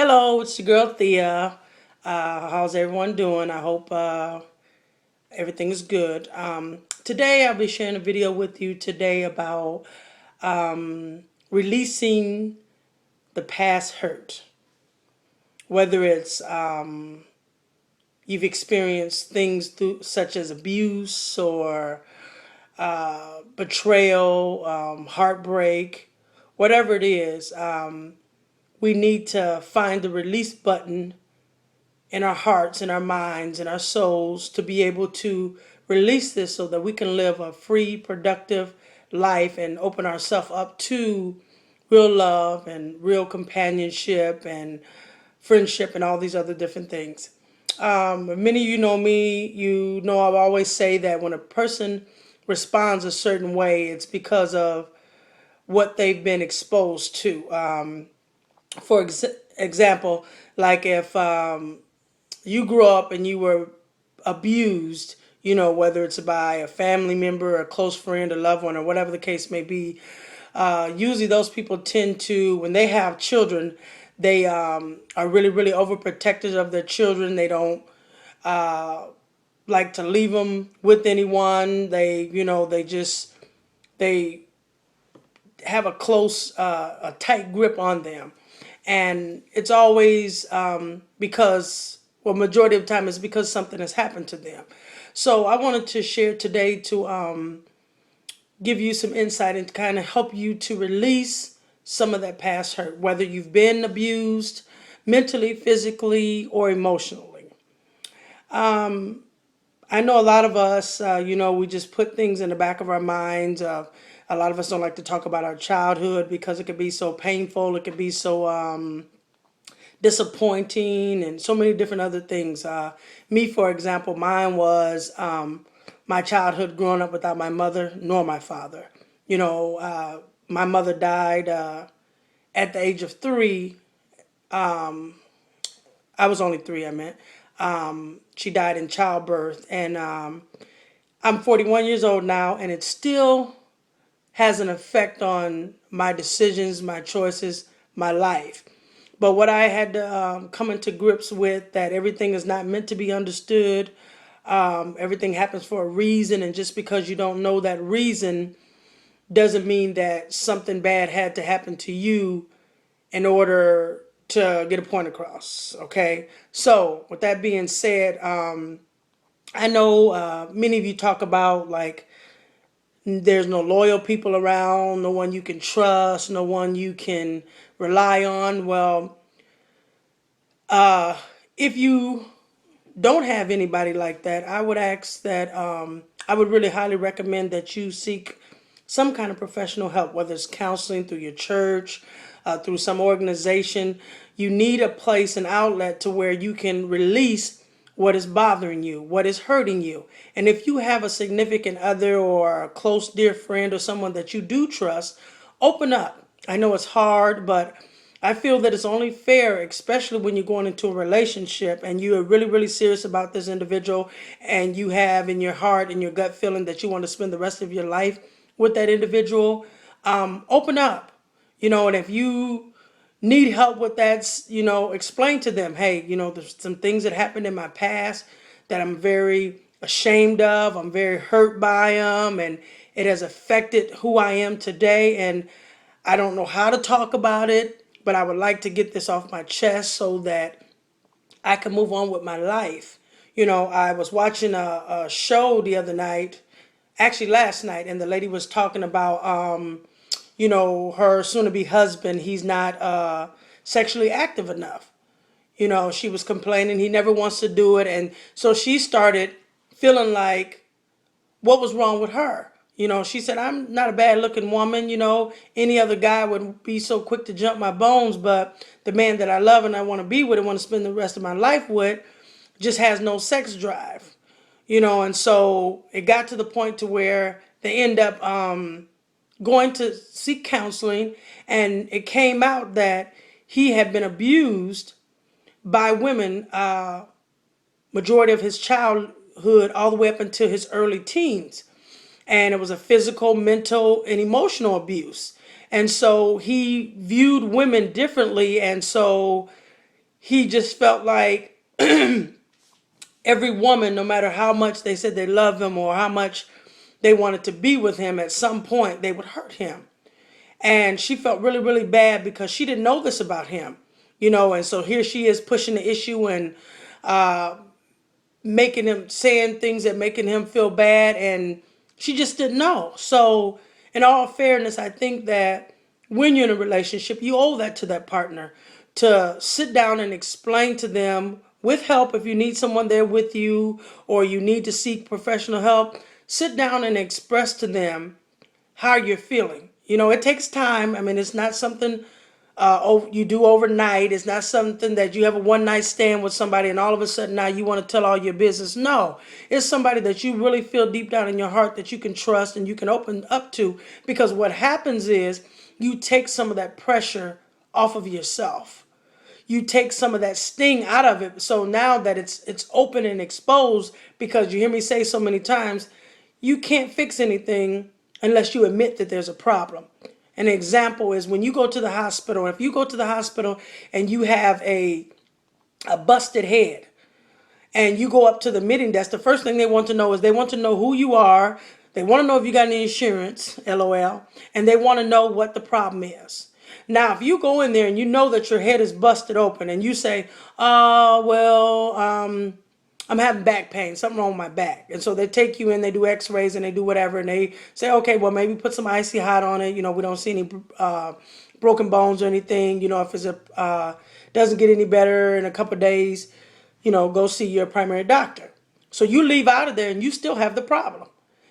Hello, it's your girl Thea. How's everyone doing? I hope everything is good. Today I'll be sharing a video with you today about releasing the past hurt. Whether it's you've experienced things through, such as abuse or betrayal, heartbreak, whatever it is, we need to find the release button in our hearts, in our minds, in our souls to be able to release this so that we can live a free, productive life and open ourselves up to real love and real companionship and friendship and all these other different things. Many of you know me, you know I always say that when a person responds a certain way, it's because of what they've been exposed to. For example, like if you grew up and you were abused, whether it's by a family member, a close friend, a loved one, or whatever the case may be, usually those people tend to, when they have children, they are really, really overprotective of their children. They don't like to leave them with anyone. They have a close, a tight grip on them. And it's always because, well, majority of the time it's because something has happened to them. So I wanted to share today to give you some insight and kind of help you to release some of that past hurt, whether you've been abused mentally, physically, or emotionally. I know a lot of us, we just put things in the back of our minds. A lot of us don't like to talk about our childhood because it could be so painful. It could be so disappointing and so many different other things. Me, for example, mine was my childhood growing up without my mother nor my father. My mother died at the age of 3. I was only 3, I meant. She died in childbirth. And I'm 41 years old now, and it still has an effect on my decisions, my choices, my life. But what I had to come into grips with, that everything is not meant to be understood. Everything happens for a reason, and just because you don't know that reason doesn't mean that something bad had to happen to you in order to get a point across. Okay, so with that being said, I know many of you talk about like there's no loyal people around, no one you can trust, no one you can rely on. Well, if you don't have anybody like that, I would ask that I would really highly recommend that you seek some kind of professional help, whether it's counseling through your church, through some organization. You need a place, an outlet to where you can release what is bothering you, what is hurting you. And if you have a significant other or a close dear friend or someone that you do trust, open up. I know it's hard, but I feel that it's only fair, especially when you're going into a relationship and you are really, really serious about this individual and you have in your heart and your gut feeling that you want to spend the rest of your life with that individual. Open up, and if you need help with that, explain to them, hey, there's some things that happened in my past that I'm very ashamed of. I'm very hurt by them, and it has affected who I am today. And I don't know how to talk about it, but I would like to get this off my chest so that I can move on with my life. I was watching a show the other night, actually last night, and the lady was talking about her soon-to-be husband. He's not sexually active enough. She was complaining he never wants to do it, and so she started feeling like what was wrong with her. She said, I'm not a bad-looking woman. Any other guy would be so quick to jump my bones, but the man that I love and I want to be with and want to spend the rest of my life with just has no sex drive. And so it got to the point to where they end up going to seek counseling, and it came out that he had been abused by women, majority of his childhood all the way up until his early teens. And it was a physical, mental, and emotional abuse. And so he viewed women differently, and so he just felt like every woman, no matter how much they said they love him or how much they wanted to be with him, at some point they would hurt him. And she felt really, really bad because she didn't know this about him, and so here she is pushing the issue and making him, saying things that making him feel bad, and she just didn't know. So in all fairness, I think that when you're in a relationship, you owe that to that partner, to sit down and explain to them, with help if you need someone there with you, or you need to seek professional help. Sit down and express to them how you're feeling. It takes time. I mean, it's not something you do overnight. It's not something that you have a one night stand with somebody and all of a sudden now you want to tell all your business. No, it's somebody that you really feel deep down in your heart that you can trust and you can open up to, because what happens is you take some of that pressure off of yourself. You take some of that sting out of it. So now that it's open and exposed, because you hear me say so many times, you can't fix anything unless you admit that there's a problem. An example is when you go to the hospital. If you go to the hospital and you have a busted head and you go up to the admitting desk, the first thing they want to know is they want to know who you are. They want to know if you got any insurance, LOL, and they want to know what the problem is. Now, if you go in there and you know that your head is busted open and you say, I'm having back pain, something wrong with my back. And so they take you in, they do x-rays and they do whatever. And they say, okay, well, maybe put some icy hot on it. We don't see any broken bones or anything. If doesn't get any better in a couple of days, go see your primary doctor. So you leave out of there and you still have the problem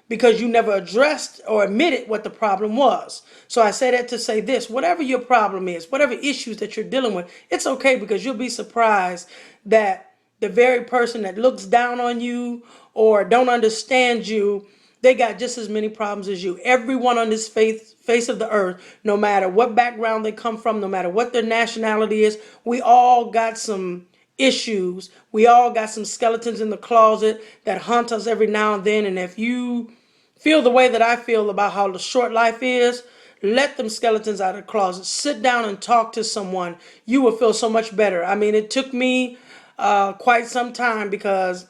because you never addressed or admitted what the problem was. So I say that to say this: whatever your problem is, whatever issues that you're dealing with, it's okay, because you'll be surprised that the very person that looks down on you or don't understand you, they got just as many problems as you. Everyone on this face of the earth, no matter what background they come from, no matter what their nationality is, we all got some issues. We all got some skeletons in the closet that haunt us every now and then. And if you feel the way that I feel about how the short life is, let them skeletons out of the closet. Sit down and talk to someone. You will feel so much better. I mean, it took me quite some time, because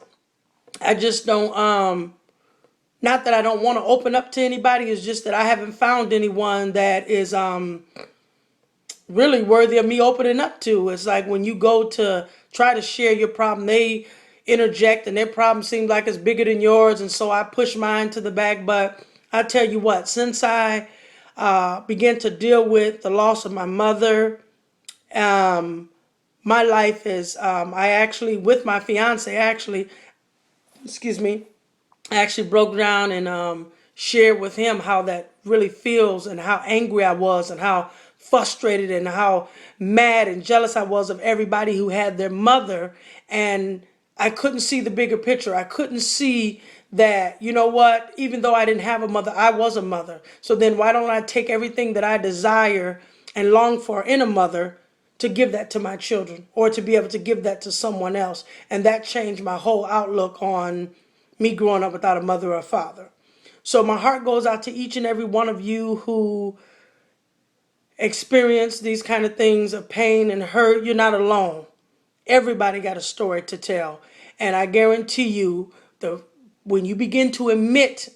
I just don't, not that I don't want to open up to anybody, it's just that I haven't found anyone that is really worthy of me opening up to. It's like when you go to try to share your problem, they interject and their problem seems like it's bigger than yours, and so I push mine to the back. But I tell you what, since I began to deal with the loss of my mother, my life is, I actually, with my fiance, excuse me, I actually broke down and shared with him how that really feels and how angry I was and how frustrated and how mad and jealous I was of everybody who had their mother. And I couldn't see the bigger picture. I couldn't see that, you know what, even though I didn't have a mother, I was a mother. So then why don't I take everything that I desire and long for in a mother to give that to my children, or to be able to give that to someone else? And that changed my whole outlook on me growing up without a mother or a father. So my heart goes out to each and every one of you who experience these kind of things of pain and hurt. You're not alone. Everybody got a story to tell. And I guarantee you, when you begin to admit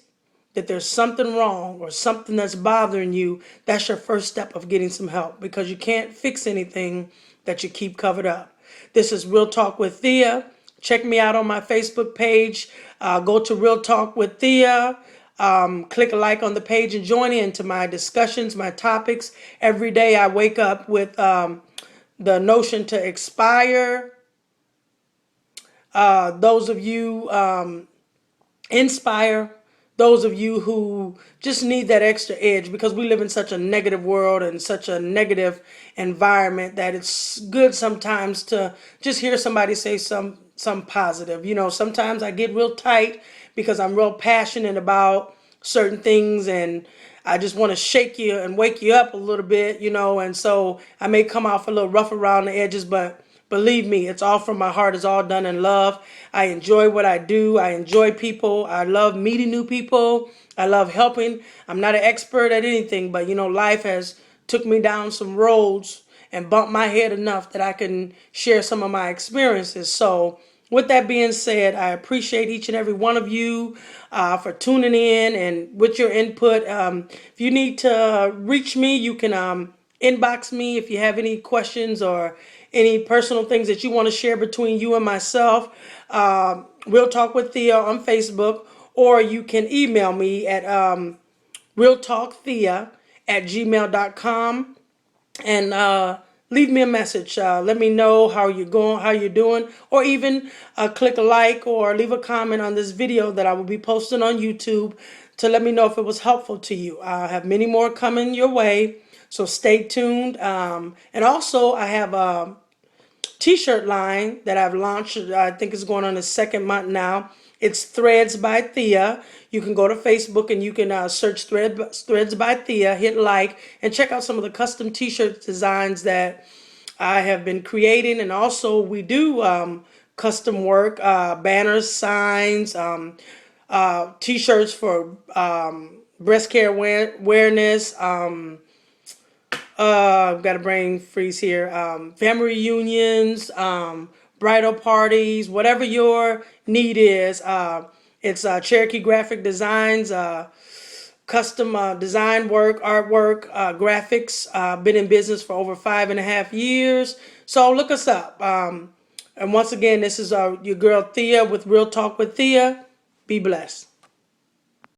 that there's something wrong or something that's bothering you, that's your first step of getting some help, because you can't fix anything that you keep covered up. This is Real Talk with Thea. Check me out on my Facebook page. Go to Real Talk with Thea. Click a like on the page and join into my discussions, my topics. Every day I wake up with the notion to inspire those of you, inspire those of you who just need that extra edge, because we live in such a negative world and such a negative environment that it's good sometimes to just hear somebody say some positive. Sometimes I get real tight because I'm real passionate about certain things, and I just want to shake you and wake you up a little bit, and so I may come off a little rough around the edges, but believe me, it's all from my heart. It's all done in love. I enjoy what I do. I enjoy people. I love meeting new people. I love helping. I'm not an expert at anything, but life has took me down some roads and bump my head enough that I can share some of my experiences. So with that being said, I appreciate each and every one of you for tuning in and with your input. If you need to reach me, you can inbox me if you have any questions or any personal things that you want to share between you and myself. Real Talk with Thea on Facebook, or you can email me at realtalkthea@gmail.com and leave me a message. Let me know how you're going, how you're doing, or even click a like or leave a comment on this video that I will be posting on YouTube to let me know if it was helpful to you. I have many more coming your way, so stay tuned. And also, I have a t-shirt line that I've launched. I think it's going on the second month now. It's Threads by Thea. You can go to Facebook and you can search Threads by Thea, hit like, and check out some of the custom t-shirt designs that I have been creating. And also we do custom work, banners, signs, t-shirts for breast care awareness, I've got a brain freeze here. Family reunions, bridal parties, whatever your need is. It's Cherokee Graphic Designs, custom design work, artwork, graphics. Been in business for over 5.5 years. So look us up. And once again, this is your girl Thea with Real Talk with Thea. Be blessed.